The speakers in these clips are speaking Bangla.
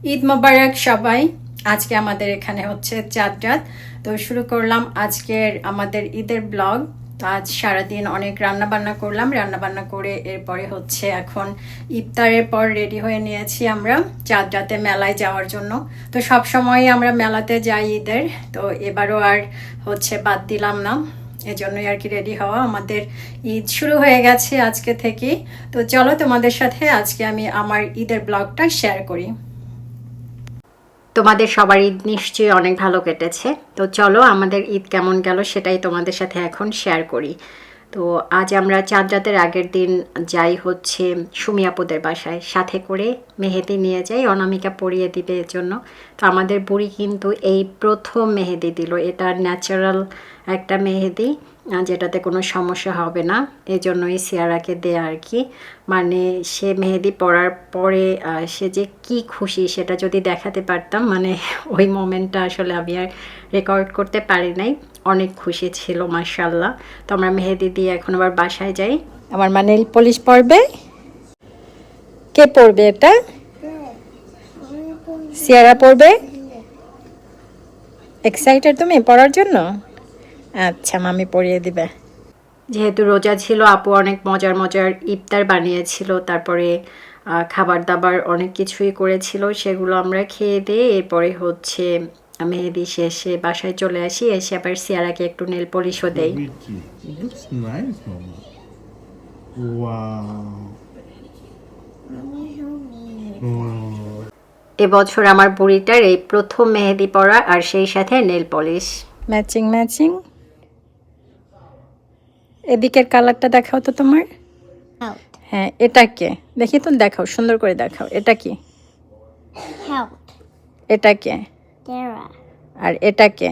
ঈদ মোবারক সবাই। আজকে আমাদের এখানে হচ্ছে চাঁদ রাত। তো শুরু করলাম আজকের আমাদের ঈদের ব্লগ। তো আজ সারাদিন অনেক রান্না বান্না করলাম, রান্না বান্না করে এরপরে হচ্ছে এখন ইফতারের পর রেডি হয়ে নিয়েছি আমরা চাঁদ রাতে মেলায় যাওয়ার জন্য। তো সব সময় আমরা মেলাতে যাই ঈদের, তো এবারও আর হচ্ছে বাদ দিলাম না, এজন্যই আর কি রেডি হওয়া। আমাদের ঈদ শুরু হয়ে গেছে আজকে থেকেই। তো চলো তোমাদের সাথে আজকে আমি আমার ঈদের ব্লগটা শেয়ার করি। তোমাদের সবার ঈদ নিশ্চয়ই অনেক ভালো কেটেছে। তো চলো আমাদের ঈদ কেমন গেল সেটাই তোমাদের সাথে এখন শেয়ার করি। তো আজ আমরা চাঁদ রাতের আগের দিন যাই হচ্ছে সুমি আপুদের বাসায়, সাথে করে মেহেদি নিয়ে যাই অনামিকা পরিয়ে দিবে এর জন্য। তো আমাদের বুড়ি কিন্তু এই প্রথম মেহেদি দিল, এটা ন্যাচারাল একটা মেহেদি, যেটাতে কোনো সমস্যা হবে না, এই জন্যই সিয়ারাকে দেয়া আর কি। মানে সে মেহেদি পরার পরে সে যে কি খুশি সেটা যদি দেখাতে পারতাম, মানে ওই মোমেন্টটা আসলে আমি আর রেকর্ড করতে পারি নাই। অনেক খুশি ছিল মাশাআল্লাহ। তো আমরা মেহেদি দিয়ে এখন আবার বাসায় যাই। আমার মা নেল পলিশ পরবে। কে পরবে এটা? সিয়ারা পরবে। এক্সাইটেড তুমি পরার জন্য? আচ্ছা, মামি পরিয়ে দিবে। যেহেতু রোজা ছিল, আপু অনেক মজার মজার ইফতার বানিয়েছিল, তারপরে খাবার দাবার অনেক কিছুই করেছিল, সেগুলো আমরা খেয়ে দিয়ে এরপরে হচ্ছে মেহেদি শেষে বাসায় চলে আসি। এসে আবার সিয়ারাকে একটু নেল পলিশও দেই। It looks nice, Mama. Wow. Oh. এবছর আমার বুড়িটার এই প্রথম মেহেদি পরা, আর সেই সাথে নেল পলিশ ম্যাচিং ম্যাচিং। এদিকের কালারটা দেখাও তো তোমার। হ্যাঁ, এটা কে দেখি তো, দেখাও, সুন্দর করে দেখাও। এটা কি? এটা কে? আর এটা কে?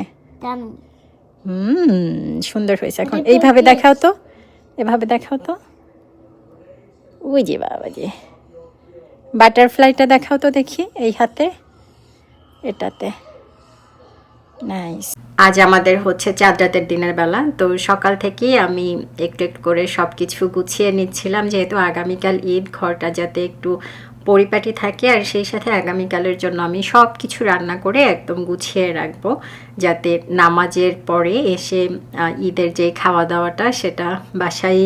সুন্দর হয়েছে। এখন এইভাবে দেখাও তো, এভাবে দেখাও তো। ওই যে বাবাজি, বাটারফ্লাইটা দেখাও তো দেখি এই হাতে, এটাতে। নাইস। আজ আমাদের হচ্ছে চাঁদ রাতের দিনের বেলা। তো সকাল থেকেই আমি একটু একটু করে সব কিছু গুছিয়ে নিচ্ছিলাম, যেহেতু আগামীকাল ঈদ, ঘরটা যাতে একটু পরিপাটি থাকে, আর সেই সাথে আগামীকালের জন্য আমি সব কিছু রান্না করে একদম গুছিয়ে রাখবো, যাতে নামাজের পরে এসে ঈদের যে খাওয়া দাওয়াটা সেটা বাসায়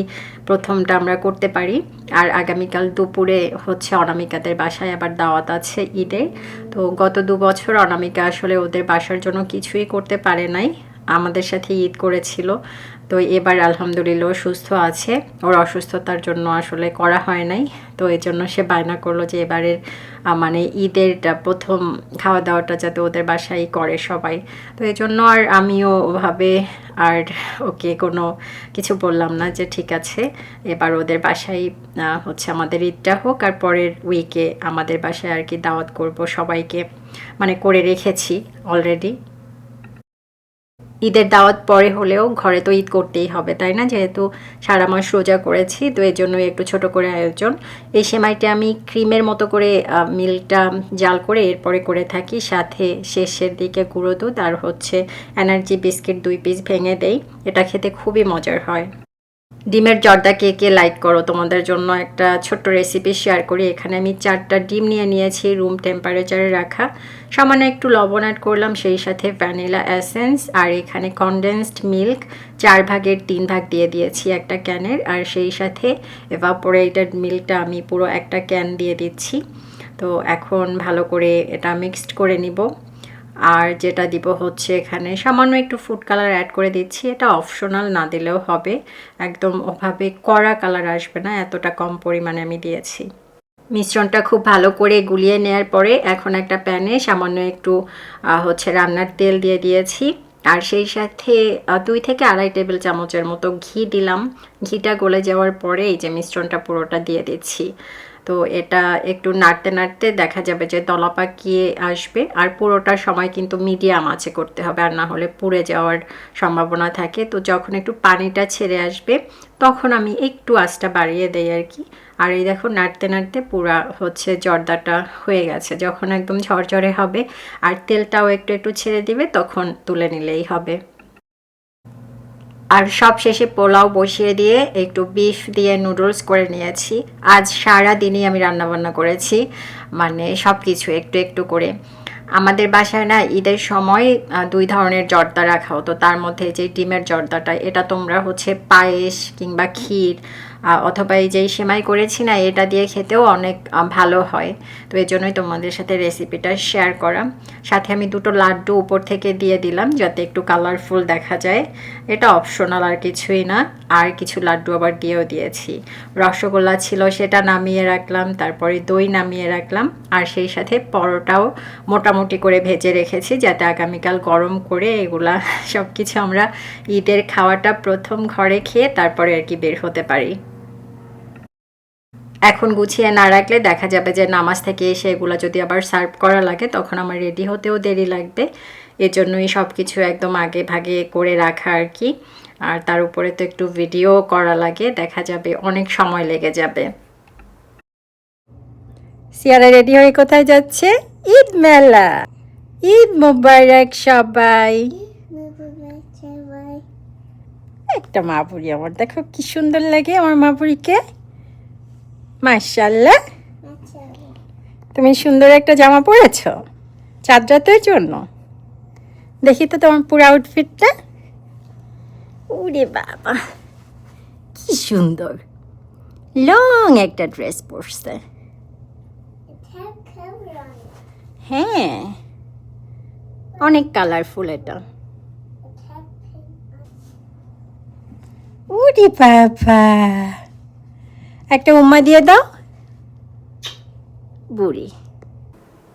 প্রথমটা আমরা করতে পারি। আর আগামীকাল দুপুরে হচ্ছে অনামিকাদের বাসায় আবার দাওয়াত আছে ঈদের। তো গত 2 বছর অনামিকা আসলে ওদের বাসার জন্য কিছুই করতে পারে নাই, আমাদের সাথে ঈদ করেছিল। তো এবার আলহামদুলিল্লাহ সুস্থ আছে, ওর অসুস্থতার জন্য আসলে করা হয় নাই। তো এই জন্য সে বায়না করলো যে এবারের মানে ঈদের প্রথম খাওয়া দাওয়াটা যাতে ওদের বাসায় করে সবাই। তো এই জন্য আর আমিও ওভাবে আর ওকে কোনো কিছু বললাম না, যে ঠিক আছে এবার ওদের বাসায় হচ্ছে আমাদের ঈদটা হোক, আর পরের উইকে আমাদের বাসায় আর কি দাওয়াত করব সবাইকে, মানে করে রেখেছি অলরেডি। ঈদের দাওয়াত পরে হলেও ঘরে তো ঈদ করতেই হবে, তাই না? যেহেতু সারা মাস রোজা করেছি, তো এর জন্যই একটু ছোট করে আয়োজন। এই সেমাইটা আমি ক্রিমের মতো করে মিল্কটা জাল করে এরপরে করে থাকি, সাথে শেষের দিকে গুঁড়ো দুধ আর হচ্ছে এনার্জি বিস্কিট 2 পিস ভেঙে দেই। এটা খেতে খুবই মজার হয়। ডিমের জর্দা কে কে লাইক করো, তোমাদের জন্য একটা ছোট্ট রেসিপি শেয়ার করি। এখানে আমি 4টা ডিম নিয়ে নিয়েছি, রুম টেম্পারেচারে রাখা। সামান্য একটু লবণ অ্যাড করলাম, সেই সাথে ভ্যানিলা এসেন্স, আর এখানে কনডেন্সড মিল্ক 4 ভাগের 3 ভাগ দিয়ে দিয়েছি একটা ক্যানের, আর সেই সাথে এভাপোরেটেড মিল্কটা আমি পুরো একটা ক্যান দিয়ে দিচ্ছি। তো এখন ভালো করে এটা মিক্সড করে নিব। আর যেটা দিব হচ্ছে এখানে সামান্য একটু ফুড কালার অ্যাড করে দিচ্ছি, এটা অপশনাল, না দিলেও হবে, একদম ওভাবে কড়া কালার আসবে না, এতটা কম পরিমাণে আমি দিয়েছি। মিশ্রণটা খুব ভালো করে গুলিয়ে নেওয়ার পরে এখন একটা প্যানে সামান্য একটু হচ্ছে রান্নার তেল দিয়ে দিয়েছি, আর সেই সাথে 2 থেকে আড়াই টেবিল চামচের মতো ঘি দিলাম। ঘিটা গলে যাওয়ার পরে এই যে মিশ্রণটা পুরোটা দিয়ে দিচ্ছি। তো এটা একটু নাড়তে নাড়তে দেখা যাবে যে দলা পাকিয়ে আসবে, আর পুরোটা সময় কিন্তু মিডিয়াম আঁচে করতে হবে, আর না হলে পুড়ে যাওয়ার সম্ভাবনা থাকে। তো যখন একটু পানিটা ছেড়ে আসবে তখন আমি একটু আঁচটা বাড়িয়ে দেই আর কি। আর এই দেখো নাড়তে নাড়তে পুরা হচ্ছে জর্দাটা হয়ে গেছে। যখন একদম ঝরঝরে হবে আর তেলটাও একটু একটু ছেড়ে দিবে তখন তুলে নিলেই হবে। আর সব শেষে পোলাও বসিয়ে দিয়ে একটু বিফ দিয়ে নুডলস করে নিয়েছি। আজ সারা দিনই আমি রান্নাবান্না করেছি, মানে সব কিছু একটু একটু করে। আমাদের বাসায় না ঈদের সময় 2 ধরনের জর্দা রাখা হতো, তার মধ্যে যে ডিমের জর্দাটা, এটা তোমরা হচ্ছে পায়েস কিংবা ক্ষীর অথবা এই যে সেমাই করেছি না, এটা দিয়ে খেতেও অনেক ভালো হয়। তো এই জন্যই তোমাদের সাথে রেসিপিটা শেয়ার করা। সাথে আমি 2টো লাড্ডু উপর থেকে দিয়ে দিলাম যাতে একটু কালারফুল দেখা যায়। এটা অপশনাল, আর কিছুই না। আর কিছু লাড্ডু আবার দিয়েও দিয়েছি। রসগোল্লা ছিল, সেটা নামিয়ে রাখলাম, তারপরে দই নামিয়ে রাখলাম, আর সেই সাথে পরোটাও মোটামুটি করে ভেজে রেখেছি যাতে আগামীকাল গরম করে এগুলা সব কিছু আমরা ঈদের খাওয়াটা প্রথম ঘরে খেয়ে তারপরে আর কি বের হতে পারি। এখন গুছিয়ে না রাখলে দেখা যাবে যে নামাজ থেকে এসে এগুলো যদি আবার সার্ভ করা লাগে তখন আমার রেডি হতেও দেরি লাগবে। এজন্যই সব কিছু একদম আগে ভাগে করে রাখা আর কি। আর তার উপরে তো একটু ভিডিও করা লাগে, দেখা যাবে অনেক সময় লেগে যাবে। সিয়ারা রেডি হয়ে কোথায় যাচ্ছে? ঈদ মেলা। ঈদ মোবারক সবাই। একটা মাপুরি আমার, দেখো কি সুন্দর লাগে আমার মাপুরিকে, মাশাআল্লাহ। তুমি সুন্দর একটা জামা পরেছো চাঁদ রাতের জন্য। দেখি তো তোমার পুরো আউটফিটটা। ওরে বাবা কি সুন্দর, লং একটা ড্রেস পরছে। হ্যাঁ অনেক কালারফুল এটা। ওরে বাবা, একটা উম্মা দিয়ে দাও বুড়ি।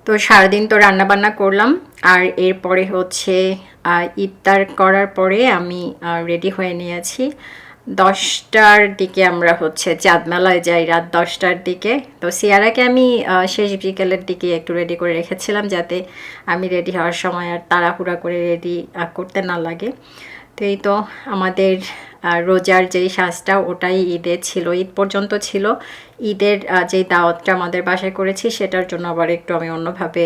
তো সারাদিন তো রান্না বান্না করলাম, আর এরপরে হচ্ছে ইফতার করার পরে আমি রেডি হয়ে নিয়েছি। 10টার দিকে আমরা হচ্ছে চাঁদ মেলায় যাই, রাত 10টার দিকে। তো সিয়ারাকে আমি শেষ বিকেলের দিকে একটু রেডি করে রেখেছিলাম যাতে আমি রেডি হওয়ার সময় আর তাড়াহুড়া করে রেডি করতে না লাগে। তো এই তো আমাদের রোজার যেই সাজটা ওটাই ঈদে ছিল, ঈদ পর্যন্ত ছিল। ঈদের যেই দাওয়াতটা আমাদের বাসায় করেছি সেটার জন্য আবার একটু আমি অন্যভাবে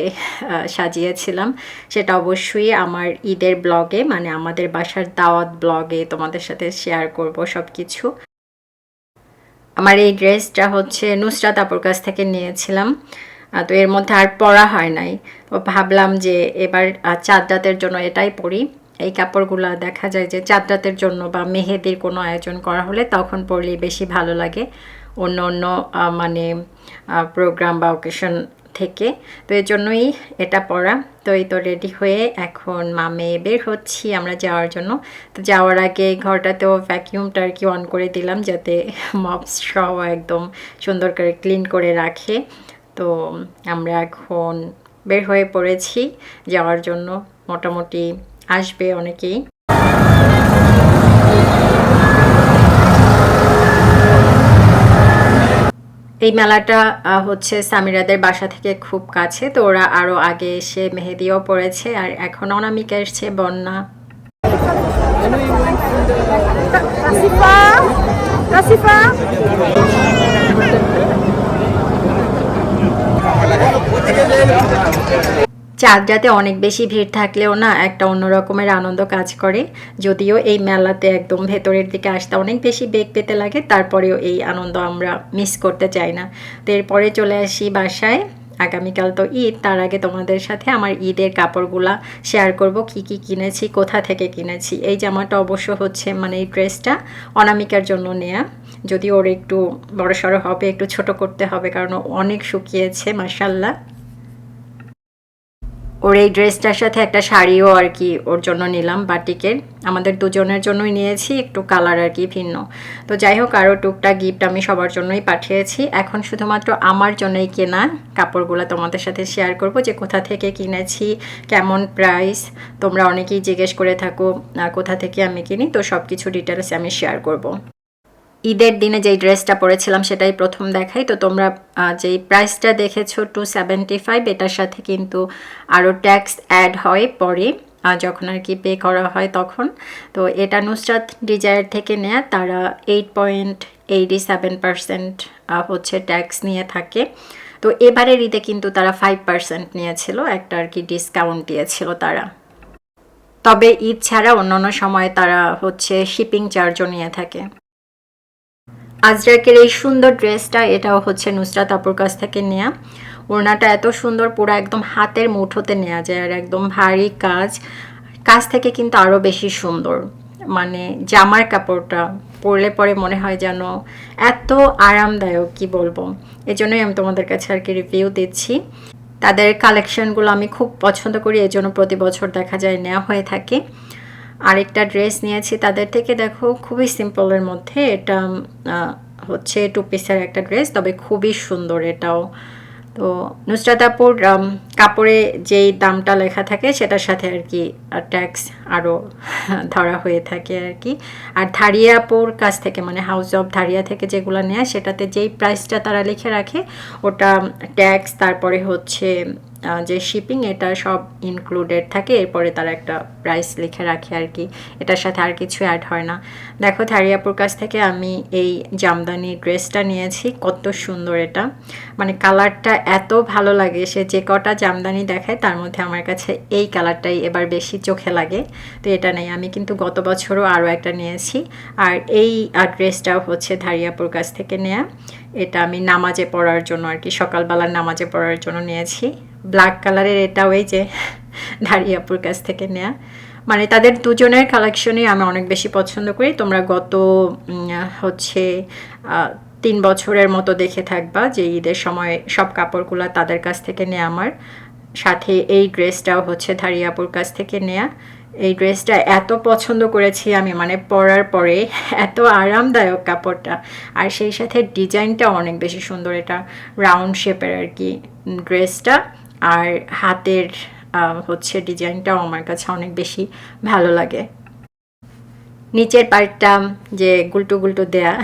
সাজিয়েছিলাম। সেটা অবশ্যই আমার ঈদের ব্লগে, মানে আমাদের বাসার দাওয়াত ব্লগে তোমাদের সাথে শেয়ার করব সব কিছু। আমার এই ড্রেসটা হচ্ছে নুসরাত আপুর কাছ থেকে নিয়েছিলাম। তো এর মধ্যে আর পরা হয় নাই, তো ভাবলাম যে এবার চাঁদ রাতের জন্য এটাই পরি। এই কাপড়গুলো দেখা যায় যে চাঁদ রাতের জন্য বা মেহেদির কোনো আয়োজন করা হলে তখন পরলেই বেশি ভালো লাগে অন্য অন্য মানে প্রোগ্রাম বা অকেশন থেকে। তো এর জন্যই এটা পরা। তো এই তো রেডি হয়ে এখন মামে বের হচ্ছি আমরা যাওয়ার জন্য। তো যাওয়ার আগে ঘরটাতেও ভ্যাকিউমটা আর কি অন করে দিলাম যাতে মপস সহ একদম সুন্দর করে ক্লিন করে রাখে। তো আমরা এখন বের হয়ে পড়েছি যাওয়ার জন্য, মোটামুটি আসবে অনেকেই। এই মেলাটা হচ্ছে সামিরাদের বাসা থেকে খুব কাছে, তো ওরা আরও আগে এসে মেহেদিও পড়েছে, আর এখন অনামিকা এসছে, বন্যা। চাঁদ রাতে অনেক বেশি ভিড় থাকলেও না একটা অন্য রকমের আনন্দ কাজ করে। যদিও এই মেলাতে একদম ভেতরের দিকে আসতে অনেক বেশি বেগ পেতে লাগে, তারপরেও এই আনন্দ আমরা মিস করতে চাই না। তো এরপরে চলে আসি বাসায়। আগামীকাল তো ঈদ, তার আগে তোমাদের সাথে আমার ঈদের কাপড়গুলা শেয়ার করব, কি কি কিনেছি, কোথা থেকে কিনেছি। এই জামাটা অবশ্য হচ্ছে মানে এই ড্রেসটা অনামিকার জন্য নেয়া, যদি ওর একটু বড়সড় হবে, একটু ছোট করতে হবে কারণ অনেক শুকিয়েছে মাশাআল্লাহ। ওর এই ড্রেসটার সাথে একটা শাড়িও আর কি ওর জন্য নিলাম বাটিকের, আমাদের দুজনের জন্যই নিয়েছি, একটু কালার আর কি ভিন্ন। তো যাই হোক, আরও টুকটাক গিফট আমি সবার জন্যই পাঠিয়েছি। এখন শুধুমাত্র আমার জন্যই কেনা কাপড়গুলো তোমাদের সাথে শেয়ার করব যে কোথা থেকে কিনেছি, কেমন প্রাইস। তোমরা অনেকেই জিজ্ঞেস করে থাকো কোথা থেকে আমি কিনি, তো সব কিছু ডিটেলস আমি শেয়ার করব। ঈদের দিনে যেই ড্রেসটা পরেছিলাম সেটাই প্রথম দেখাই। তো তোমরা যেই প্রাইসটা দেখেছো 275, এটার সাথে কিন্তু আরও ট্যাক্স অ্যাড হয় পরে যখন আর কি পে করা হয় তখন। তো এটা নুসরাত ডিজায়ার থেকে নেয়া, তারা 8.87% হচ্ছে ট্যাক্স নিয়ে থাকে। তো এবারের ঈদে কিন্তু তারা 5% নিয়েছিল, একটা আর কি ডিসকাউন্ট দিয়েছিল তারা। তবে ঈদ ছাড়া অন্যান্য সময় তারা হচ্ছে শিপিং চার্জও নিয়ে থাকে। আজরাকের এই সুন্দর ড্রেসটা, এটাও হচ্ছে নুসরাত আপুর কাছ থেকে নেয়া। ওড়নাটা এত সুন্দর, পুরো একদম হাতের মুঠোতে নেওয়া যায়, আর একদম ভারী কাজ থেকে কিন্তু আরও বেশি সুন্দর। মানে জামার কাপড়টা পরলে পরে মনে হয় যেন এত আরামদায়ক, কি বলবো। এই জন্যই আমি তোমাদের কাছে আর কি রিভিউ দিচ্ছি। তাদের কালেকশনগুলো আমি খুব পছন্দ করি, এই জন্য প্রতি বছর দেখা যায় নেওয়া হয়ে থাকে। আরেকটা ড্রেস নিয়েছি তাদের থেকে, দেখো খুবই সিম্পলের মধ্যে। এটা হচ্ছে 2 পিসের একটা ড্রেস, তবে খুবই সুন্দর এটাও। তো নুসরাত আপুর কাপড়ে যেই দামটা লেখা থাকে সেটার সাথে আর কি ট্যাক্স আরও ধরা হয়ে থাকে আর কি। আর ধারিয়া আপুর কাছ থেকে, মানে হাউস অফ ধারিয়া থেকে যেগুলো নেয় সেটাতে যেই প্রাইসটা তারা লিখে রাখে, ওটা ট্যাক্স, তারপরে হচ্ছে যে শিপিং, এটা সব ইনক্লুডেড থাকে। এরপরে তারা একটা প্রাইস লিখে রাখে আর কি, এটার সাথে আর কিছু অ্যাড হয় না। দেখো ধারিয়াপুর কাছ থেকে আমি এই জামদানি ড্রেসটা নিয়েছি, কত সুন্দর এটা, মানে কালারটা এত ভালো লাগে। সে যে কটা জামদানি দেখায় তার মধ্যে আমার কাছে এই কালারটাই এবার বেশি চোখে লাগে। তো এটা নেই, আমি কিন্তু গত বছরও আরও একটা নিয়েছি। আর এই ড্রেসটাও হচ্ছে ধারিয়াপুর কাছ থেকে নেয়া। এটা আমি নামাজে পড়ার জন্য আর কি, সকালবেলার নামাজে পড়ার জন্য নিয়েছি। ব্ল্যাক কালারের এটাও এই যে ধারিয়াপুর কাছ থেকে নেয়া। মানে তাদের দুজনের কালেকশনই আমি অনেক বেশি পছন্দ করি। তোমরা গত হচ্ছে 3 বছরের মতো দেখে থাকবা যে ঈদের সময় সব কাপড়গুলো তাদের কাছ থেকে নেয়া আমার। সাথে এই ড্রেসটাও হচ্ছে ধারিয়াপুর কাছ থেকে নেয়া। এই ড্রেসটা এত পছন্দ করেছি আমি, মানে পরার পরে এত আরামদায়ক কাপড়টা, আর সেই সাথে ডিজাইনটা অনেক বেশি সুন্দর। এটা রাউন্ড শেপের আর কি ড্রেসটা, আর হাতের হচ্ছে ডিজাইনটাও আমার কাছে অনেক বেশি ভালো লাগে। নিচের পার্টটা যে গুলটু গুলটু দেয়া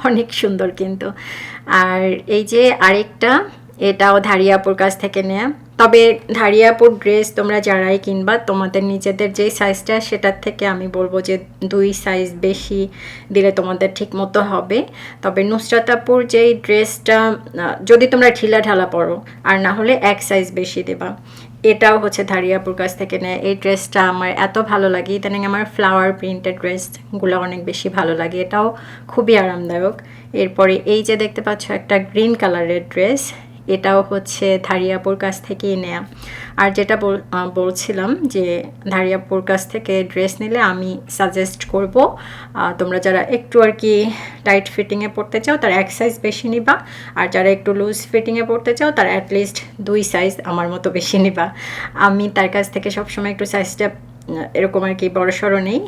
অনেক সুন্দর কিন্তু। আর এই যে আরেকটা, এটাও ধারিয়াপুর কাছ থেকে নেয়া। তবে ধারিয়াপুর ড্রেস তোমরা যারাই কিনবা, তোমাদের নিজেদের যেই সাইজটা সেটার থেকে আমি বলবো যে 2 সাইজ বেশি দিলে তোমাদের ঠিক মতো হবে। তবে নুসরাত আপুর যেই ড্রেসটা, যদি তোমরা ঢিলা ঢালা পরো, আর না হলে 1 সাইজ বেশি দেবা। এটাও হচ্ছে ধারিয়াপুর কাছ থেকে নেয়। এই ড্রেসটা আমার এত ভালো লাগে, ইদানিং আমার ফ্লাওয়ার প্রিন্টেড ড্রেসগুলো অনেক বেশি ভালো লাগে, এটাও খুবই আরামদায়ক। এরপরে এই যে দেখতে পাচ্ছ একটা গ্রিন কালারের ড্রেস, এটাও হচ্ছে ধারিয়াপুর কাছ থেকেই নেয়া। আর যেটা বলছিলাম যে ধারিয়াপুর কাছ থেকে ড্রেস নিলে আমি সাজেস্ট করব, তোমরা যারা একটু আর কি টাইট ফিটিংয়ে পড়তে চাও তার 1 সাইজ বেশি নিবা, আর যারা একটু লুজ ফিটিংয়ে পড়তে চাও তার অ্যাটলিস্ট 2 সাইজ আমার মতো বেশি নিবা। আমি তার কাছ থেকে সবসময় একটু সাইজটা এরকম আর কি বড়সড় নেই,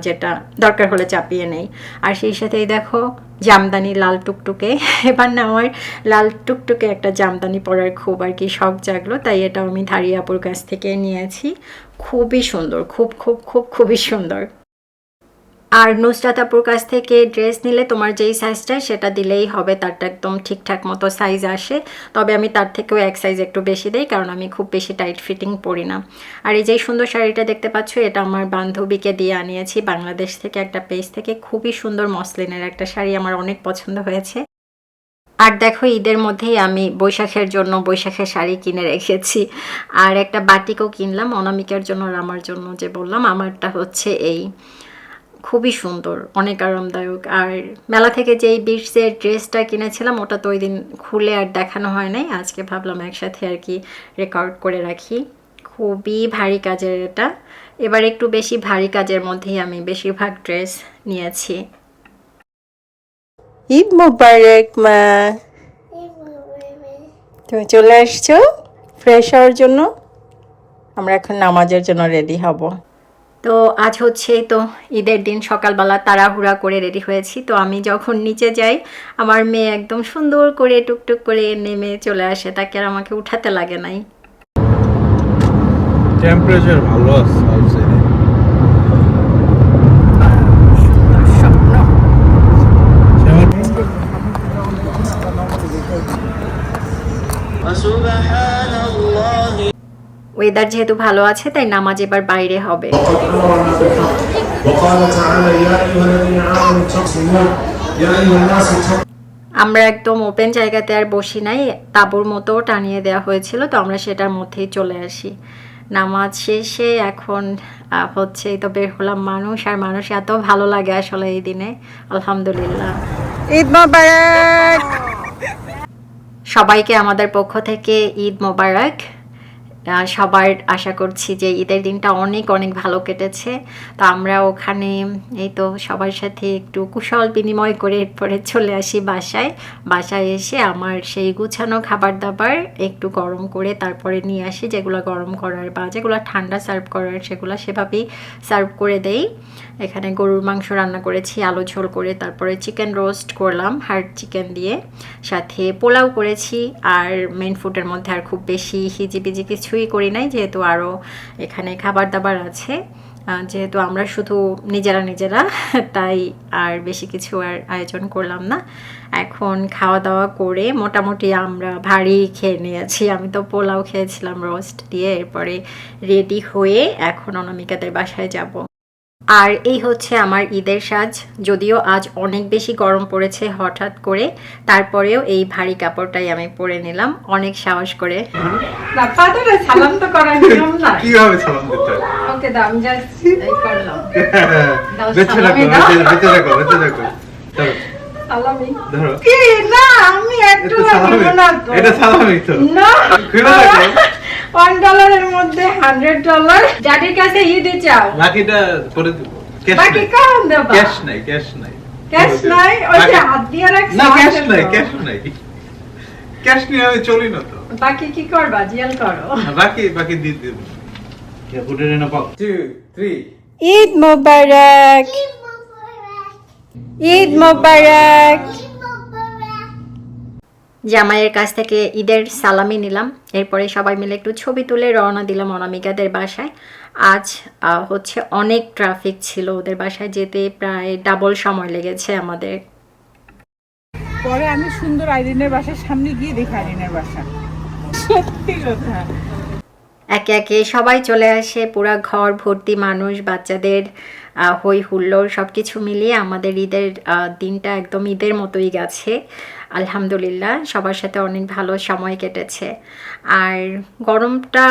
যেটা দরকার হলে চাপিয়ে নেই। আর সেই সাথেই দেখো জামদানি লাল টুকটুকে, এবার না আমার লাল টুকটুকে একটা জামদানি পরার খুব আর কি শখ জাগলো, তাই এটা আমি ধারিয়াপুর কাছ থেকে নিয়েছি। খুবই সুন্দর, খুবই সুন্দর। আর নুসরাত আপুর কাছ থেকে ড্রেস নিলে তোমার যেই সাইজটা সেটা দিলেই হবে, তারটা একদম ঠিকঠাক মতো সাইজ আসে। তবে আমি তার থেকেও 1 সাইজ একটু বেশি দেই, কারণ আমি খুব বেশি টাইট ফিটিং পরি না। আর এই যে সুন্দর শাড়িটা দেখতে পাচ্ছ, এটা আমার বান্ধবীকে দিয়ে আনিয়েছি বাংলাদেশ থেকে, একটা পেজ থেকে। খুবই সুন্দর মসলিনের একটা শাড়ি, আমার অনেক পছন্দ হয়েছে। আর দেখো ঈদের মধ্যেই আমি বৈশাখের জন্য বৈশাখের শাড়ি কিনে রেখেছি, আর একটা বাটিকও কিনলাম অনামিকার জন্য আর আমার জন্য, যে বললাম আমারটা হচ্ছে এই। খুবই সুন্দর, অনেক আরামদায়ক। আর মেলা থেকে যেই বিটসের ড্রেসটা কিনেছিলাম ওটা তো ওই দিন খুলে আর দেখানো হয় নাই, আজকে ভাবলাম একসাথে আর কি রেকর্ড করে রাখি। খুবই ভারী কাজের এটা, এবার একটু বেশি ভারী কাজের মধ্যেই আমি বেশিরভাগ ড্রেস নিয়েছি। ঈদ মোবারক মা, তুমি চলে আসছো ফ্রেশ হওয়ার জন্য। আমরা এখন নামাজের জন্য রেডি হব। তো আজ হচ্ছে তো ঈদের দিন, সকালবেলা তাড়াহুড়া করে রেডি হয়েছি। তো আমি যখন নিচে যাই, আমার মেয়ে একদম সুন্দর করে টুকটুক করে নেমে চলে আসে, তাকে আর আমাকে উঠাতে লাগে নাই। টেম্পারেচার ভালো আছে আউটসাইডে। ওয়েদার যেহেতু ভালো আছে তাই নামাজ এবার বাইরে হবে। আমরা একদম ওপেন জায়গাতে আর বসি নাই, তাঁবুর মতো টানিয়ে দেওয়া হয়েছিল, তো আমরা সেটার মধ্যেই চলে আসি। নামাজ শেষে এখন হচ্ছে তো বের হলাম। মানুষ আর মানুষ এত ভালো লাগে আসলে এই দিনে, আলহামদুলিল্লাহ। ঈদ মোবারক। সবাইকে আমাদের পক্ষ থেকে ঈদ মোবারক। সবার আশা করছি যে ঈদের দিনটা অনেক অনেক ভালো কেটেছে। তো আমরা ওখানে এই তো সবার সাথে একটু কুশল বিনিময় করে এরপরে চলে আসি বাসায় এসে আমার সেই গুছানো খাবার দাবার একটু গরম করে তারপরে নিয়ে আসি, যেগুলো গরম করার বা যেগুলো ঠান্ডা সার্ভ করার সেগুলো সেভাবেই সার্ভ করে দেই। এখানে গরুর মাংস রান্না করেছি আলু ঝোল করে, তারপরে চিকেন রোস্ট করলাম হার্ড চিকেন দিয়ে, সাথে পোলাও করেছি। আর মেন ফুডের মধ্যে আর খুব বেশি হিজিবিজি কিছুই করি নাই, যেহেতু আরও এখানে খাবার দাবার আছে। যেহেতু আমরা শুধু নিজেরা তাই আর বেশি কিছু আর আয়োজন করলাম না। এখন খাওয়া দাওয়া করে মোটামুটি আমরা ভারী খেয়ে নিয়েছি। আমি তো পোলাও খেয়েছিলাম রোস্ট দিয়ে। এরপরে রেডি হয়ে এখন অনামিকাদের বাসায় যাব। আর এই হচ্ছে আমার ঈদের সাজ। যদিও আজ অনেক বেশি গরম পড়েছে হঠাৎ করে, তারপরেও এই ভারী কাপড়টাই আমি পরে নিলাম অনেক সাহস করে। সালাম তো করার নিয়ম না, কিভাবে সালাম দিতে হয়? ওকে দাও, আমি জাস্ট এই করলাম। বেঁচে রাখো, বেঁচে রাখো, বেঁচে রাখো। চলো, সালামি ধরো। কি না, আমি একটু এটা সালামি, না তো। এটা সালামি তো। না, খুলে রাখো। $1 এর মধ্যে $100 যাদের কাছে ঈদে চাও, বাকিটা করে দেব। ক্যাশ বাকি নাই, কারণ দেবা। ক্যাশ নাই, ক্যাশ নাই। ক্যাশ নাই, ওই যে বাকি- হাত দিয়ে রাখছি। না, ক্যাশ নাই, ক্যাশ নাই। ক্যাশ নিয়ে আমি চলি না তো। বাকি কি করবা, জিয়াল করো। বাকি দিয়ে দেব। কে ফুটে না পাও। 2 3 ঈদ মোবারক, ঈদ মোবারক। জামাইয়ের কাছ থেকে ঈদের সালামি নিলাম, এরপরে সবাই মিলে একটু ছবি তুলে রওনা দিলাম অনামিকাদের বাসায়। আজ হচ্ছে অনেক ট্রাফিক ছিল, ওদের বাসায় যেতে প্রায় ডাবল সময় লেগেছে আমাদের। পরে আমি সুন্দর আইরিনের বাসার সামনে গিয়ে দেখি আইরিনের বাসা। সত্যি কথা। একে একে সবাই চলে আসে, পুরা ঘর ভর্তি মানুষ, বাচ্চাদের হই হুল্লোড় সব কিছু মিলিয়ে আমাদের ঈদের দিনটা একদম ঈদের মতোই গেছে। আলহামদুলিল্লাহ সবার সাথে অনেক ভালো সময় কেটেছে। আর গরমটা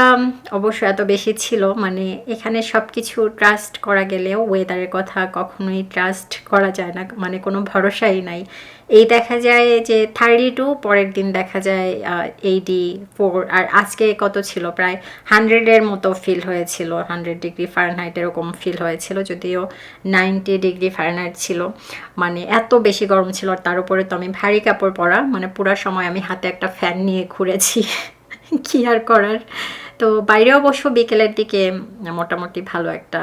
অবশ্য এত বেশি ছিল, মানে এখানে সব কিছু ট্রাস্ট করা গেলেও ওয়েদারের কথা কখনোই ট্রাস্ট করা যায় না, মানে কোনো ভরসাই নাই। এই দেখা যায় যে 32, পরের দিন দেখা যায় 84, আর আজকে কত ছিল, প্রায় 100-এর মতো ফিল হয়েছিল, 100 ডিগ্রি ফারেনহাইট এরকম ফিল হয়েছিল, যদিও 90 ডিগ্রি ফারেনহাইট ছিল। মানে এত বেশি গরম ছিল। আর তার উপরে তো আমি ভারী কাপড় পরা, মানে পুরো সময় আমি হাতে একটা ফ্যান নিয়ে ঘুরেছি। কি আর করার। তো বাইরে অবশ্য বিকেলের দিকে মোটামুটি ভালো একটা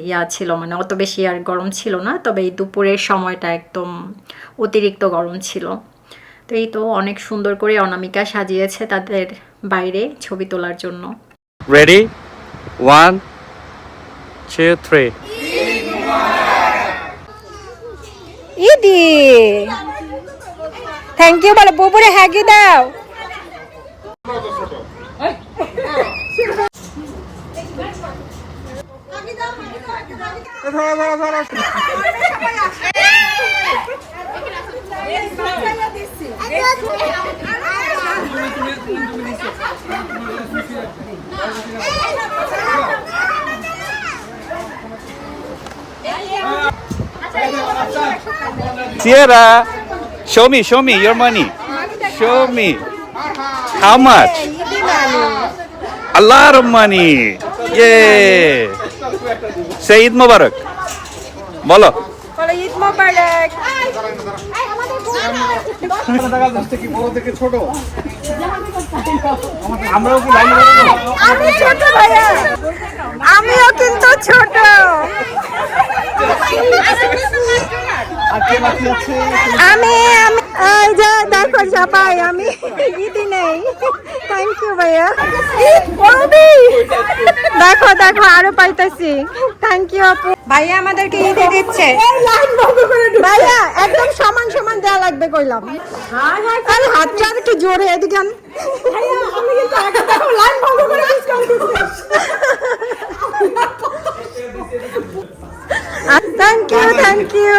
ইয়া ছিল, মানে অত বেশি আর গরম ছিল না, তবে এই দুপুরের সময়টা একদম অতিরিক্ত গরম ছিল। তো এই তো অনেক সুন্দর করে অনামিকা সাজিয়েছে তাদের বাইরে ছবি তোলার জন্য। Ready? 1 2 3 ঈদি থ্যাংক ইউ বলো, বুবুরে হ্যাগি দাও। Sierra, show me your money. Show me. How much? A lot of money. Yay. Say Eid Mubarak. Bolo. বলো ঈদ মোবারক। আমি ছোট ভাইয়া, আমিও কিন্তু ছোট। আমি এই যে দেখো সবাই, আমি ঈদি নেই। থ্যাংক ইউ ভাইয়া। দেখো দেখো আরো পাইতেছি। থ্যাংক ইউ আপু। ভাইয়া আমাদেরকে ঈদে দিচ্ছে। ভাইয়া একদম সমান সমান দেওয়া লাগবে কইলাম। আরে হাতটা একটু জোরে এদিকে আন। ভাইয়া আমি কিন্তু আগে দেখো লাইন ভঙ্গ করে ডিসকাউন্ট দিচ্ছি। Thank you thank you.